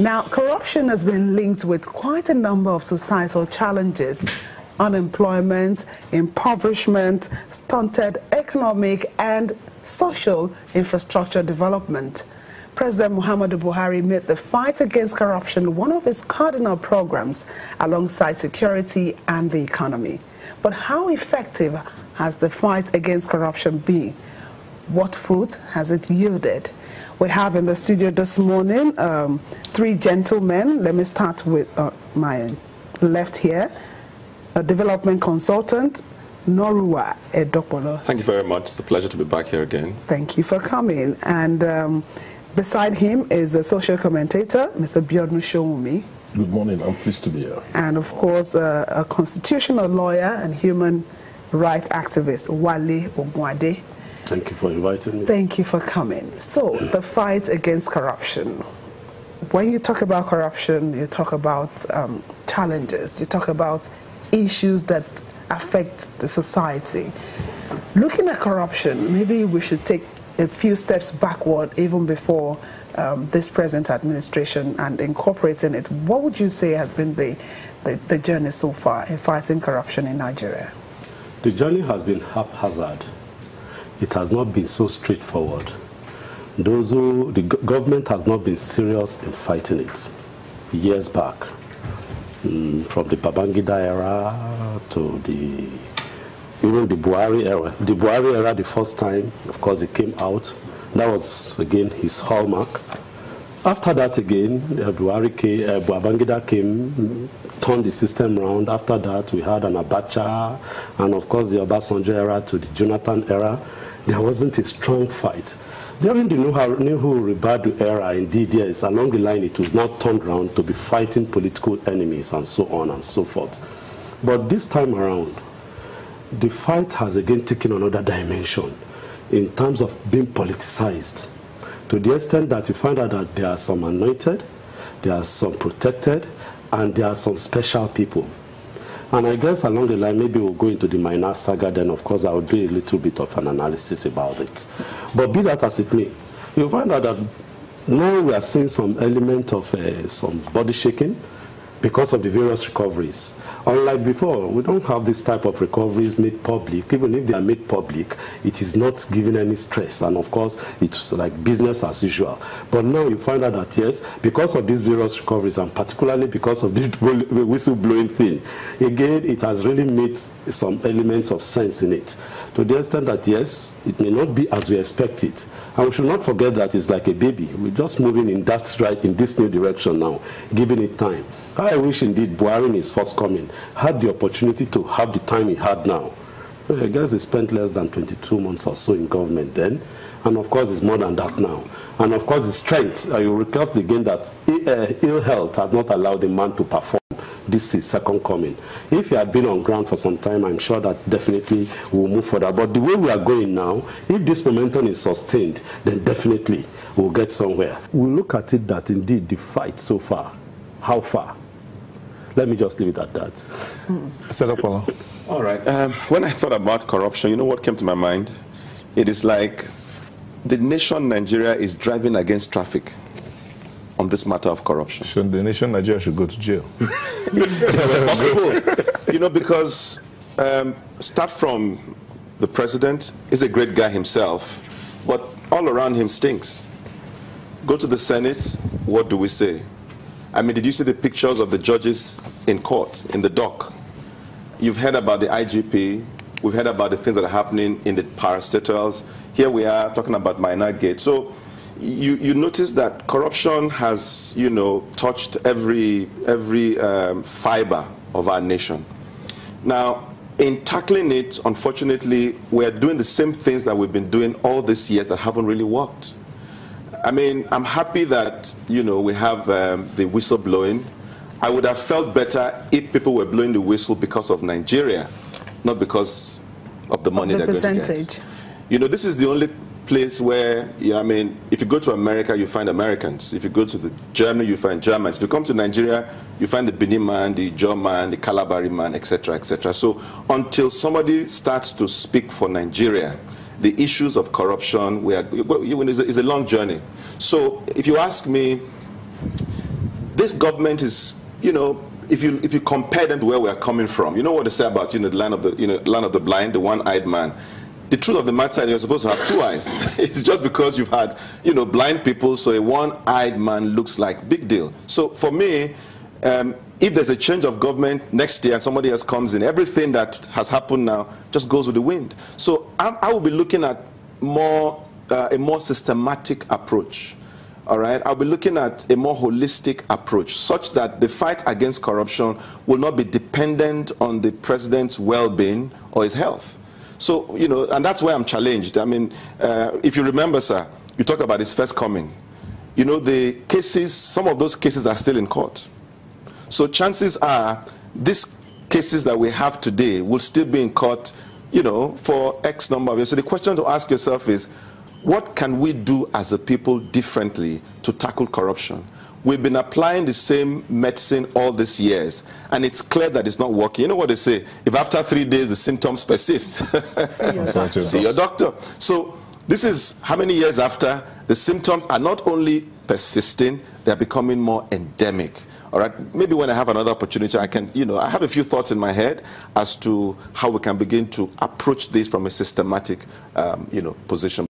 Now, corruption has been linked with quite a number of societal challenges: unemployment, impoverishment, stunted economic and social infrastructure development. President Muhammadu Buhari made the fight against corruption one of his cardinal programs alongside security and the economy. But how effective has the fight against corruption been? What fruit has it yielded? We have in the studio this morning three gentlemen. Let me start with my left here, a development consultant, Norua Edokpolo. Thank you very much. It's a pleasure to be back here again. Thank you for coming. And beside him is the social commentator, Mr. Biodun Showumi. Good morning. I'm pleased to be here. And of course, a constitutional lawyer and human rights activist, Wale Ogwade. Thank you for inviting me. Thank you for coming. So, the fight against corruption. When you talk about corruption, you talk about challenges, you talk about issues that affect the society. Looking at corruption, maybe we should take a few steps backward even before this present administration and incorporating it. What would you say has been the journey so far in fighting corruption in Nigeria? The journey has been haphazard. It has not been so straightforward. The government has not been serious in fighting it years back. From the Babangida era to even the Buhari era. The Buhari era, the first time, of course, it came out. That was, again, his hallmark. After that, again, Babangida came, turned the system around. After that, we had an Abacha, and of course, the Obasanjo era to the Jonathan era. There wasn't a strong fight. During the Nuhu Ribadu era, indeed, yes, along the line, it was not turned around to be fighting political enemies and so on and so forth. But this time around, the fight has again taken another dimension in terms of being politicized, to the extent that you find out that there are some anointed, there are some protected, and there are some special people. And I guess along the line, maybe we'll go into the minor saga, then of course I will do a little bit of an analysis about it. But be that as it may, you'll find out that now we are seeing some element of some body shaking because of the various recoveries. Unlike before, we don't have this type of recoveries made public. Even if they are made public, it is not giving any stress. And of course, it's like business as usual. But now you find out that, yes, because of these various recoveries, and particularly because of this whistleblowing thing, again, it has really made some elements of sense in it. To the extent that, yes, it may not be as we expect it. And we should not forget that it's like a baby. We're just moving in this new direction now, giving it time. I wish indeed Buhari in his first coming had the opportunity to have the time he had now. I guess he spent less than 22 months or so in government then, and of course it's more than that now. And of course the strength, you recall again that ill health has not allowed the man to perform. This is second coming. If he had been on ground for some time, I'm sure that definitely we'll move further. But the way we are going now, if this momentum is sustained, then definitely we'll get somewhere. We'll look at it that indeed the fight so far, how far? Let me just leave it at that. All right. When I thought about corruption, you know what came to my mind? It is like the nation Nigeria is driving against traffic on this matter of corruption. So the nation Nigeria should go to jail. Possible. You know, because start from the president, is a great guy himself, but all around him stinks. Go to the Senate, what do we say? I mean, did you see the pictures of the judges in court, in the dock? You've heard about the IGP. We've heard about the things that are happening in the parastatals. Here we are talking about minor gate. So you notice that corruption has, you know, touched every fiber of our nation. Now, in tackling it, unfortunately, we're doing the same things that we've been doing all these years that haven't really worked. I mean, I'm happy that, you know, we have the whistle blowing. I would have felt better if people were blowing the whistle because of Nigeria, not because of the money they're going to get. You know, this is the only place where, you know, I mean, if you go to America, you find Americans. If you go to Germany, you find Germans. If you come to Nigeria, you find the Benin man, the Jaw man, the Calabari man, etc., etc. So until somebody starts to speak for Nigeria, the issues of corruption is a long journey. So if you ask me, this government is, you know, if you compare them to where we are coming from, you know what they say about, you know, the land of the blind, the one-eyed man. The truth of the matter is you're supposed to have two eyes. It's just because you've had, you know, blind people, so a one-eyed man looks like big deal. So for me, if there's a change of government next year and somebody else comes in, everything that has happened now just goes with the wind. So I will be looking at a more systematic approach. All right, I'll be looking at a more holistic approach such that the fight against corruption will not be dependent on the president's well-being or his health. So, you know, and that's where I'm challenged. I mean, if you remember, sir, you talk about his first coming. You know, the cases, some of those cases are still in court. So chances are these cases that we have today will still be in court, you know, for X number of years. So the question to ask yourself is, what can we do as a people differently to tackle corruption? We've been applying the same medicine all these years, and it's clear that it's not working. You know what they say? If after 3 days the symptoms persist, see your doctor. So this is how many years after the symptoms are not only persisting, they're becoming more endemic. All right, maybe when I have another opportunity, I can, you know, I have a few thoughts in my head as to how we can begin to approach this from a systematic, you know, position.